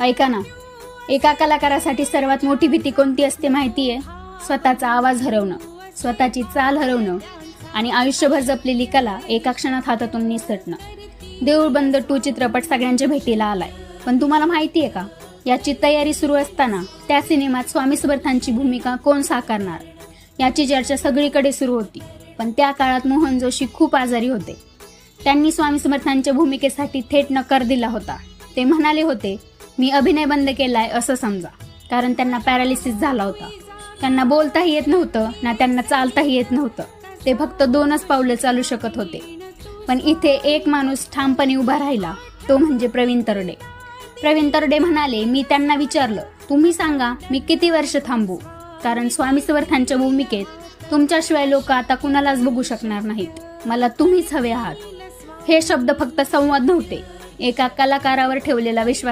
ऐका ना, एका कलाकारासाठी सर्वात मोठी भीती कोणती असते माहितीये? स्वतःचा आवाज हरवणं, स्वतःची चाल हरवणं आणि आयुष्यभर जपलेली कला एका क्षणात हातातून निसटणं. देऊळ बंद 2 चित्रपट सगळ्यांच्या भेटीला आलाय, पण तुम्हाला माहितीये का, याची तयारी सुरू असताना त्या सिनेमात स्वामी समर्थांची भूमिका कोण साकारणार याची चर्चा सगळीकडे सुरू होती. पण त्या काळात मोहन जोशी खूप आजारी होते. त्यांनी स्वामी समर्थांच्या भूमिकेसाठी थेट नकार दिला होता. ते म्हणाले होते, मी अभिनय बंद केलाय असं समजा, कारण त्यांना पॅरालिसिस झाला होता. त्यांना बोलताही येत नव्हतं ना त्यांना चालताही येत नव्हतं. ते फक्त 2च पावले चालू शकत होते. पण इथे एक माणूस ठामपणे उभा राहिला, तो म्हणजे प्रवीण तरडे. प्रवीण तरडे म्हणाले, मी त्यांना विचारलं, तुम्ही सांगा मी किती वर्ष थांबू, कारण स्वामी समर्थांच्या भूमिकेत तुमच्याशिवाय लोक आता कुणालाच बघू शकणार नाहीत. मला तुम्हीच हवे आहात. हे शब्द फक्त संवाद नव्हते, एका कलाकारावर ठेवलेला विश्वास